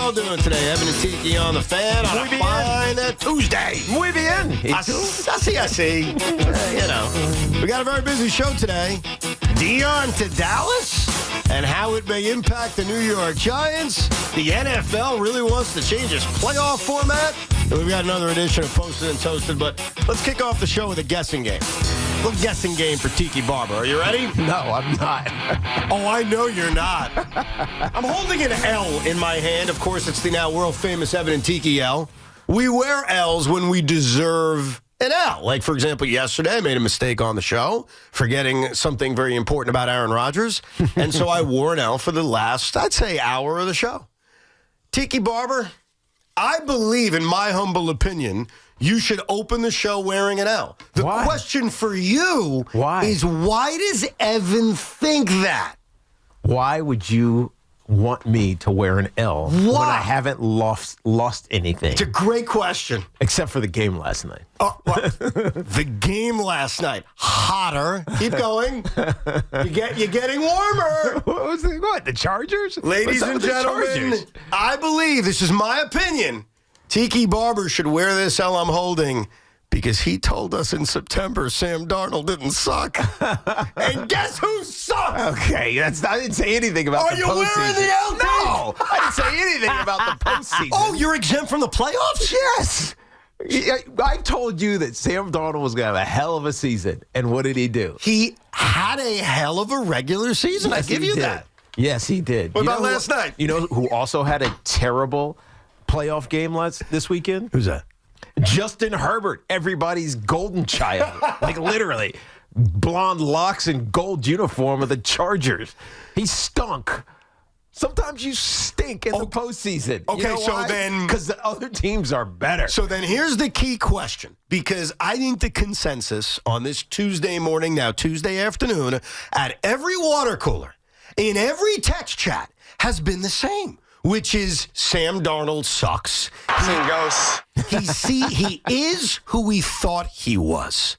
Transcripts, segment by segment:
y'all doing today? Evan and Tiki on the fan on a fine Tuesday. Muy bien. Así. We got a very busy show today. Dion to Dallas and how it may impact the New York Giants. The NFL really wants to change its playoff format. And we've got another edition of Posted and Toasted, but let's kick off the show with a guessing game. A little guessing game for Tiki Barber. Are you ready? No, I'm not. Oh, I know you're not. I'm holding an L in my hand. Of course, it's the now world-famous Evan and Tiki L. We wear L's when we deserve an L. Like, for example, yesterday I made a mistake on the show, forgetting something very important about Aaron Rodgers. And so I wore an L for the last, I'd say, hour of the show. Tiki Barber, I believe, in my humble opinion, you should open the show wearing an L. The question for you is, why does Evan think that? Why would you want me to wear an L when I haven't lost anything? It's a great question. Except for the game last night. Oh, well, the game last night. Hotter. Keep going. You're getting warmer. What, the Chargers? Ladies and gentlemen, I believe, this is my opinion, Tiki Barber should wear this L I'm holding because he told us in September Sam Darnold didn't suck. And guess who sucked? Okay, I didn't say anything about the postseason. Are you wearing the L? No, I didn't say anything about the postseason. Oh, you're exempt from the playoffs? Yes. I told you that Sam Darnold was going to have a hell of a season, and what did he do? He had a hell of a regular season. Yes, I give you that. Yes, he did. What about last night? You know who also had a terrible playoff game this weekend? Who's that? Justin Herbert, everybody's golden child. Like, literally. Blonde locks and gold uniform of the Chargers. He stunk. Sometimes you stink in the postseason. Okay, you know so why? then... Because the other teams are better. So then here's the key question, because I think the consensus on this Tuesday morning, now Tuesday afternoon, at every water cooler, in every text chat, has been the same, which is Sam Darnold sucks. Seeing ghosts. He is who we thought he was.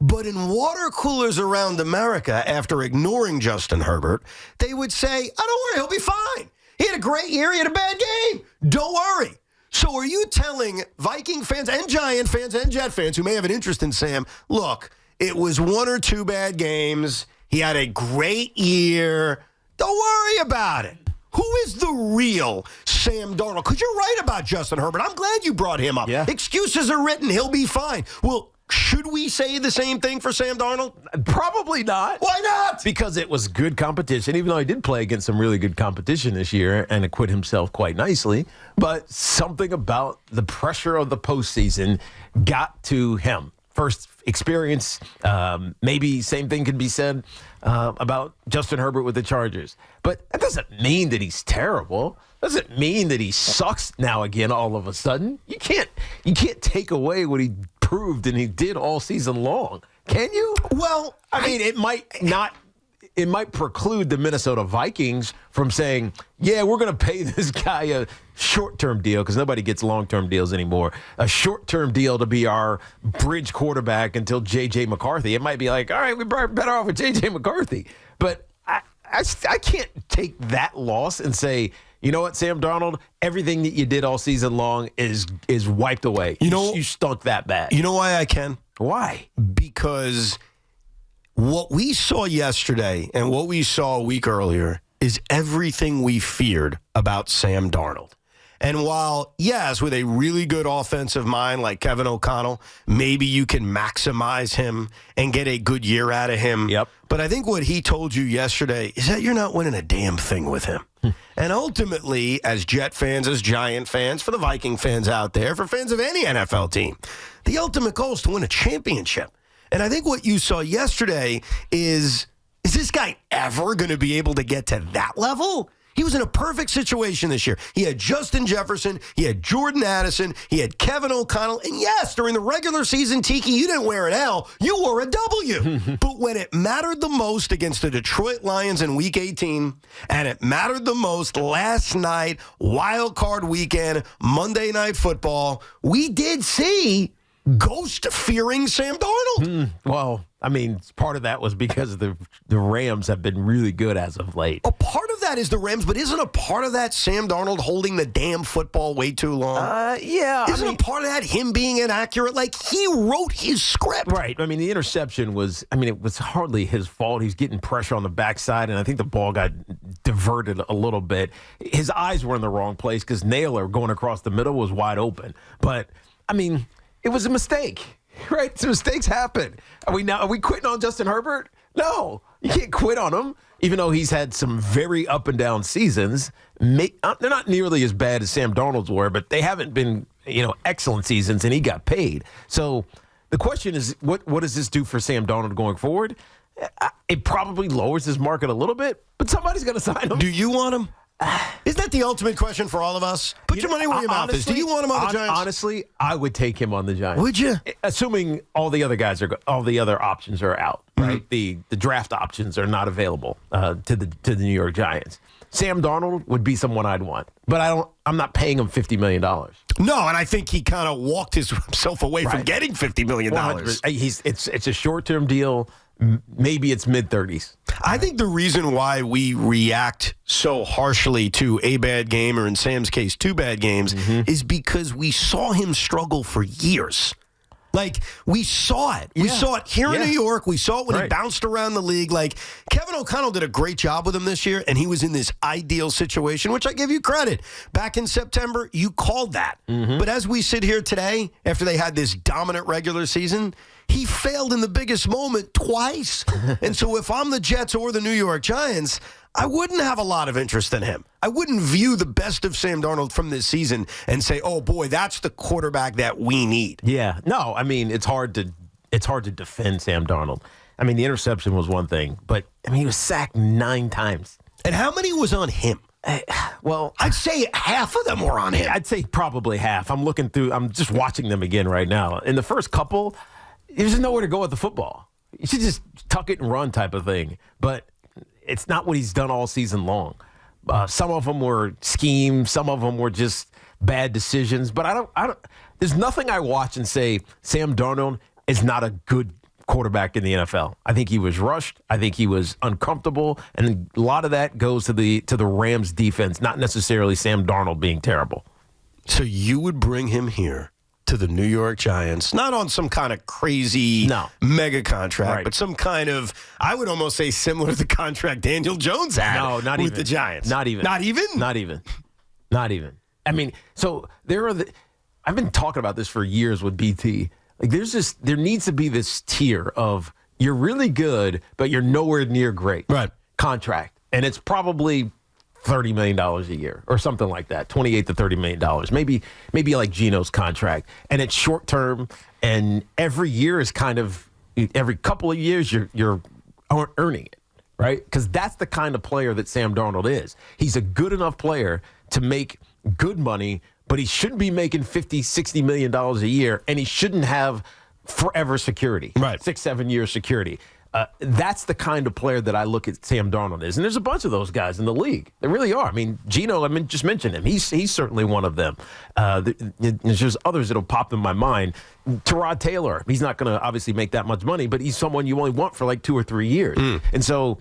But in water coolers around America, after ignoring Justin Herbert, they would say, oh, don't worry, he'll be fine. He had a great year. He had a bad game. Don't worry. So are you telling Viking fans and Giant fans and Jet fans who may have an interest in Sam, look, it was one or two bad games. He had a great year. Don't worry about it. Who is the real Sam Darnold? Because you're right about Justin Herbert. I'm glad you brought him up. Yeah. Excuses are written. He'll be fine. Well, should we say the same thing for Sam Darnold? Probably not. Why not? Because it was good competition, even though he did play against some really good competition this year and acquit himself quite nicely. But something about the pressure of the postseason got to him. First experience, maybe same thing could be said about Justin Herbert with the Chargers. But that doesn't mean that he's terrible. Doesn't mean that he sucks now again all of a sudden. You can't take away what he proved and he did all season long. Can you? Well, I mean, it might preclude the Minnesota Vikings from saying, yeah, we're going to pay this guy a short-term deal because nobody gets long-term deals anymore. A short-term deal to be our bridge quarterback until J.J. McCarthy. It might be like, all right, we're better off with J.J. McCarthy. But I can't take that loss and say, you know what, Sam Darnold, everything that you did all season long is wiped away. You stunk that bad. You know why I can? Why? Because what we saw yesterday and what we saw a week earlier is everything we feared about Sam Darnold. And while, yes, with a really good offensive mind like Kevin O'Connell, maybe you can maximize him and get a good year out of him. Yep. But I think what he told you yesterday is that you're not winning a damn thing with him. And ultimately, as Jet fans, as Giant fans, for the Viking fans out there, for fans of any NFL team, the ultimate goal is to win a championship. And I think what you saw yesterday is this guy ever going to be able to get to that level? He was in a perfect situation this year. He had Justin Jefferson. He had Jordan Addison. He had Kevin O'Connell. And yes, during the regular season, Tiki, you didn't wear an L. You wore a W. But when it mattered the most against the Detroit Lions in Week 18, and it mattered the most last night, wild card weekend, Monday Night Football, we did see ghost-fearing Sam Darnold. Well, I mean, part of that was because the Rams have been really good as of late. A part of that is the Rams, but isn't a part of that Sam Darnold holding the damn football way too long? Yeah. Isn't a part of that him being inaccurate? Like, he wrote his script. Right. I mean, the interception was, it was hardly his fault. He's getting pressure on the backside, and I think the ball got diverted a little bit. His eyes were in the wrong place because Naylor going across the middle was wide open. But, it was a mistake. Right? So mistakes happen. Are we quitting on Justin Herbert? No. You can't quit on him, even though he's had some very up and down seasons. They're not nearly as bad as Sam Darnold's were, but they haven't been, excellent seasons, and he got paid. So the question is, what does this do for Sam Darnold going forward? It probably lowers his market a little bit, but somebody's going to sign him. Do you want him? Isn't that the ultimate question for all of us? Put your money where your mouth is. Do you want him on the Giants? Honestly, I would take him on the Giants. Would you? Assuming all the other options are out, right? The draft options are not available to the New York Giants. Sam Darnold would be someone I'd want, but I'm not paying him $50 million. No, and I think he kind of walked himself away from getting $50 million. It's a short-term deal. Maybe it's mid-30s. I think the reason why we react so harshly to a bad game, or in Sam's case, 2 bad games, is because we saw him struggle for years. Like, we saw it. We saw it here in New York. We saw it when he bounced around the league. Like, Kevin O'Connell did a great job with him this year, and he was in this ideal situation, which I give you credit. Back in September, you called that. But as we sit here today, after they had this dominant regular season, he failed in the biggest moment twice. And so if I'm the Jets or the New York Giants, I wouldn't have a lot of interest in him. I wouldn't view the best of Sam Darnold from this season and say, oh, boy, that's the quarterback that we need. Yeah. No, it's hard to defend Sam Darnold. The interception was one thing, but, he was sacked 9 times. And how many was on him? Well, I'd say half of them were on him. I'd say probably half. I'm just watching them again right now. In the first couple, there's nowhere to go with the football. You should just tuck it and run type of thing. But it's not what he's done all season long. Some of them were schemes. Some of them were just bad decisions. But I don't. There's nothing I watch and say Sam Darnold is not a good quarterback in the NFL. I think he was rushed. I think he was uncomfortable, and a lot of that goes to the Rams defense, not necessarily Sam Darnold being terrible. So you would bring him here to the New York Giants, not on some kind of crazy mega contract, but some kind of, I would almost say similar to the contract Daniel Jones had not with even. the Giants. Not even. Not even? Not even. Not even. So I've been talking about this for years with BT. Like there needs to be this tier of you're really good, but you're nowhere near great. Right. Contract. And it's probably $30 million a year or something like that, $28 to $30 million, maybe like Geno's contract. And it's short term, and every year is kind of, every couple of years you're earning it, right? Because that's the kind of player that Sam Darnold is. He's a good enough player to make good money, but he shouldn't be making $50, $60 million a year, and he shouldn't have forever security, right? 6-7 years security. That's the kind of player that I look at Sam Darnold as. And there's a bunch of those guys in the league. There really are. Geno, just mentioned him. He's certainly one of them. There's just others that'll pop in my mind. Tyrod Taylor, he's not going to obviously make that much money, but he's someone you only want for like 2 or 3 years. And so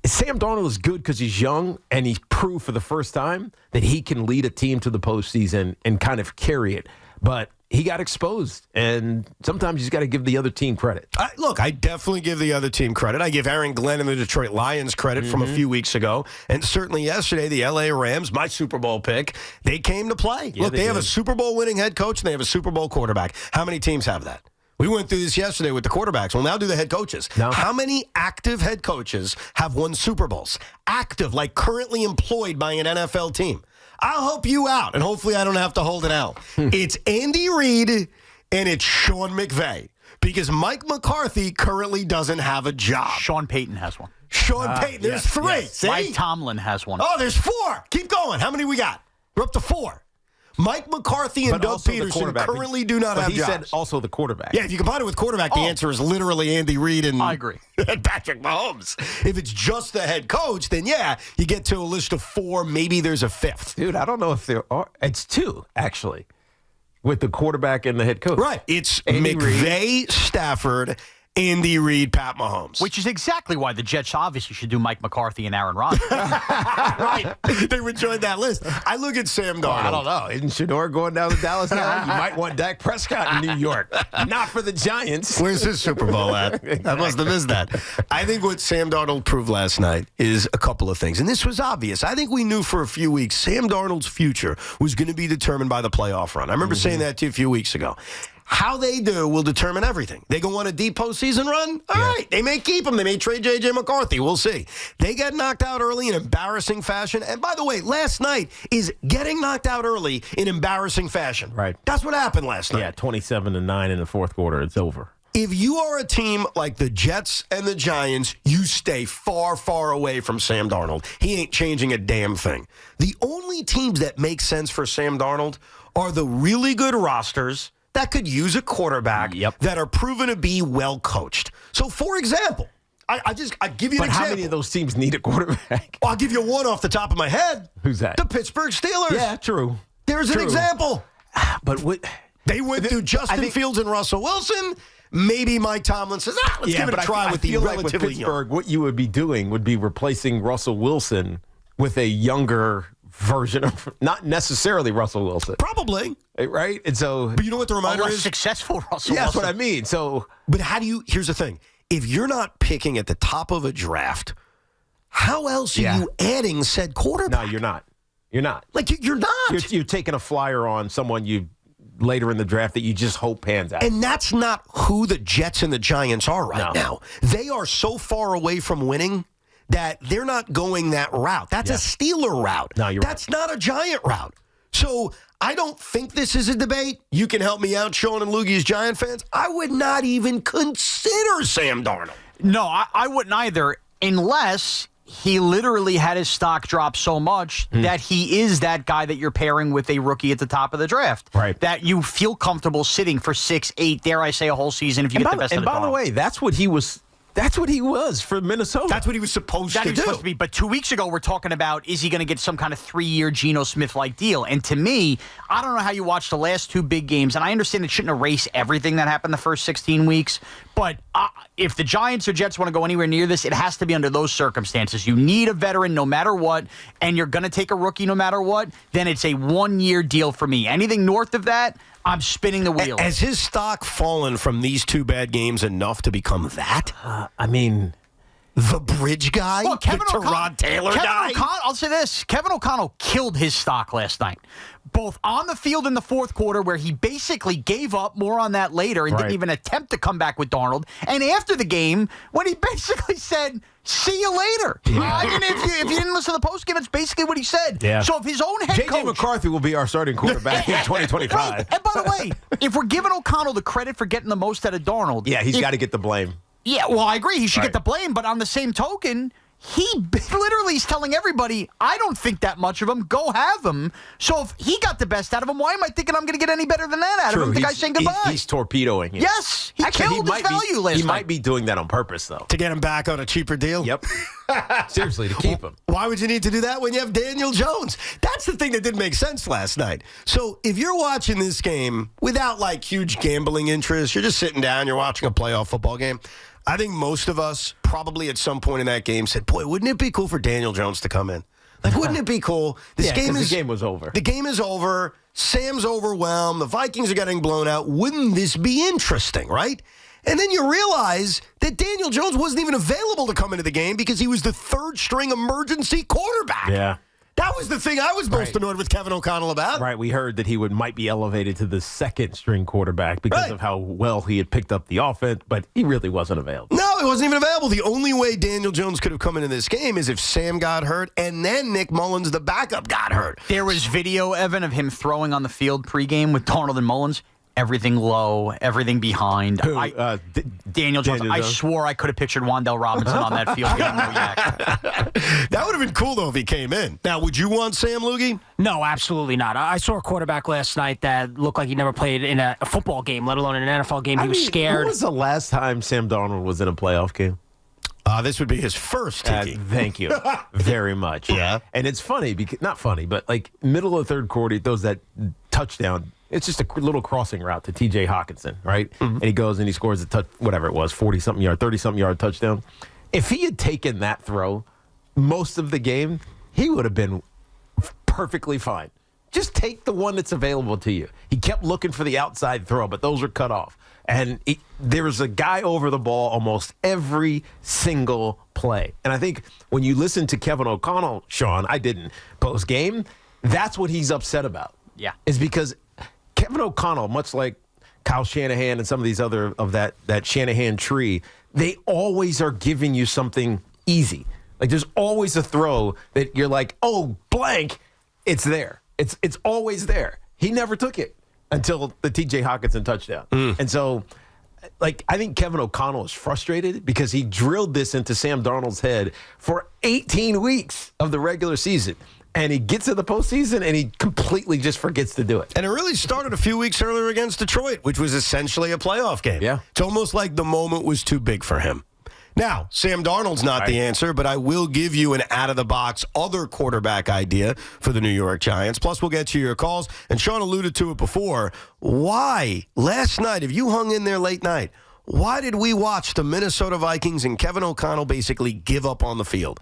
Sam Darnold is good because he's young, and he's proved for the first time that he can lead a team to the postseason and kind of carry it. But he got exposed, and sometimes you just got to give the other team credit. I definitely give the other team credit. I give Aaron Glenn and the Detroit Lions credit from a few weeks ago, and certainly yesterday, the L.A. Rams, my Super Bowl pick, they came to play. Yeah, they have a Super Bowl winning head coach, and they have a Super Bowl quarterback. How many teams have that? We went through this yesterday with the quarterbacks. We'll now do the head coaches. No. How many active head coaches have won Super Bowls? Active, like currently employed by an NFL team. I'll help you out, and hopefully I don't have to hold it out. It's Andy Reid, and it's Sean McVay, because Mike McCarthy currently doesn't have a job. Sean Payton has one. Sean Payton, there's 3. Yes. See? Mike Tomlin has one. Oh, there's 4. Keep going. How many we got? We're up to 4. Mike McCarthy and Doug Peterson currently do not have jobs. He said also the quarterback. Yeah, if you combine it with quarterback, the answer is literally Andy Reid and I agree. and Patrick Mahomes. If it's just the head coach, then yeah, you get to a list of 4. Maybe there's a 5th. Dude, I don't know if there are. It's 2, actually. with the quarterback and the head coach. Right. It's Andy McVay, Stafford, Andy Reid, Pat Mahomes. Which is exactly why the Jets obviously should do Mike McCarthy and Aaron Rodgers. Right. They would join that list. I look at Sam Darnold. I don't know. Isn't Shador going down to Dallas now? You might want Dak Prescott in New York. Not for the Giants. Where's his Super Bowl at? I must have missed that. I think what Sam Darnold proved last night is a couple of things. And this was obvious. I think we knew for a few weeks Sam Darnold's future was going to be determined by the playoff run. I remember saying that to you a few weeks ago. How they do will determine everything. They go on a deep postseason run? All right. They may keep him. They may trade J.J. McCarthy. We'll see. They get knocked out early in embarrassing fashion. And by the way, last night is getting knocked out early in embarrassing fashion. Right. That's what happened last night. Yeah, 27-9 in the fourth quarter. It's over. If you are a team like the Jets and the Giants, you stay far, far away from Sam Darnold. He ain't changing a damn thing. The only teams that make sense for Sam Darnold are the really good rosters that could use a quarterback that are proven to be well coached. So, for example, I give you an example. But how many of those teams need a quarterback? Well, I'll give you one off the top of my head. Who's that? The Pittsburgh Steelers. Yeah, true. There's an example. But what? They went through Justin Fields and Russell Wilson. Maybe Mike Tomlin says, let's give it a try with the relatively with Pittsburgh, what you would be doing would be replacing Russell Wilson with a younger version of, not necessarily Russell Wilson. Probably. Right? And so, but you know what the reminder is? Successful Russell Wilson. That's what I mean. So, but here's the thing. If you're not picking at the top of a draft, how else are you adding said quarterback? No, you're not. You're not. Like, you're not. You're taking a flyer on someone you later in the draft that you just hope pans out. And that's not who the Jets and the Giants are right now. They are so far away from winning that they're not going that route. That's a Steeler route. No, That's not a Giant route. So I don't think this is a debate. You can help me out, Sean and Loogie, as Giant fans. I would not even consider Sam Darnold. No, I wouldn't either, unless he literally had his stock drop so much that he is that guy that you're pairing with a rookie at the top of the draft. Right. That you feel comfortable sitting for 6, 8, dare I say a whole season if you get the best of the And by the way, that's what he was for Minnesota. That's what he was supposed to do. Supposed to be. But 2 weeks ago, we're talking about, is he going to get some kind of 3-year Geno Smith-like deal? And to me, I don't know how you watch the last 2 big games, and I understand it shouldn't erase everything that happened the first 16 weeks, but if the Giants or Jets want to go anywhere near this, it has to be under those circumstances. You need a veteran no matter what, and you're going to take a rookie no matter what, then it's a 1-year deal for me. Anything north of that, I'm spinning the wheel. Has his stock fallen from these 2 bad games enough to become that? I mean, the bridge guy? Well, the Tyrod Taylor guy? I'll say this. Kevin O'Connell killed his stock last night, both on the field in the fourth quarter where he basically gave up, more on that later, and didn't even attempt to come back with Darnold, and after the game when he basically said, see you later. I mean, if you didn't listen to the postgame, it's basically what he said. Yeah. So if his own head coach... J.J. McCarthy will be our starting quarterback in 2025. Right. And by the way, if we're giving O'Connell the credit for getting the most out of Darnold... Yeah, he's got to get the blame. Yeah, well, I agree. He should get the blame, but on the same token, he literally is telling everybody, I don't think that much of him. Go have him. So if he got the best out of him, why am I thinking I'm going to get any better than that out of him? The guy's saying goodbye. He's torpedoing him. Yes, he killed his value last night. He might be doing that on purpose, though. To get him back on a cheaper deal? Yep. Seriously, to keep him. Why would you need to do that when you have Daniel Jones? That's the thing that didn't make sense last night. So if you're watching this game without, like, huge gambling interest, you're just sitting down, you're watching a playoff football game, I think most of us probably at some point in that game said, boy, wouldn't it be cool for Daniel Jones to come in? Like, wouldn't it be cool? The game was over. The game is over. Sam's overwhelmed. The Vikings are getting blown out. Wouldn't this be interesting, right? And then you realize that Daniel Jones wasn't even available to come into the game because he was the third-string emergency quarterback. Yeah. That was the thing I was most annoyed with Kevin O'Connell about. Right. We heard that he might be elevated to the second-string quarterback because of how well he had picked up the offense, but he really wasn't available. No, he wasn't even available. The only way Daniel Jones could have come into this game is if Sam got hurt and then Nick Mullins, the backup, got hurt. There was video, Evan, of him throwing on the field pregame with Darnold and Mullins. Everything low, everything behind. Daniel Jones. I swore I could have pictured Wan'Dale Robinson on that field. That would have been cool, though, if he came in. Now, would you want Sam Loogie? No, absolutely not. I saw a quarterback last night that looked like he never played in a football game, let alone in an NFL game. He was scared. When was the last time Sam Darnold was in a playoff game? This would be his first, Tiki. Thank you very much. Yeah. And it's funny, because not funny, but like middle of the third quarter, he throws that touchdown It's just a little crossing route to T.J. Hawkinson, right? And he goes and he scores a touch, whatever it was, 40-something yard, 30-something yard touchdown. If he had taken that throw most of the game, he would have been perfectly fine. Just take the one that's available to you. He kept looking for the outside throw, but those were cut off. And there was a guy over the ball almost every single play. And I think when you listen to Kevin O'Connell, Sean, I didn't, post-game, that's what he's upset about. Yeah. Is because Kevin O'Connell, much like Kyle Shanahan and some of these other of that Shanahan tree, they always are giving you something easy. Like there's always a throw that you're like, oh, blank, it's there. It's always there. He never took it until the T.J. Hawkinson touchdown. And so, like, I think Kevin O'Connell is frustrated because he drilled this into Sam Darnold's head for 18 weeks of the regular season. And he gets to the postseason, and he completely just forgets to do it. And it really started a few weeks earlier against Detroit, which was essentially a playoff game. Yeah. It's almost like the moment was too big for him. Now, Sam Darnold's not the answer, but I will give you an out-of-the-box other quarterback idea for the New York Giants. Plus, we'll get to your calls. And Sean alluded to it before. Why, last night, if you hung in there late night, why did we watch the Minnesota Vikings and Kevin O'Connell basically give up on the field?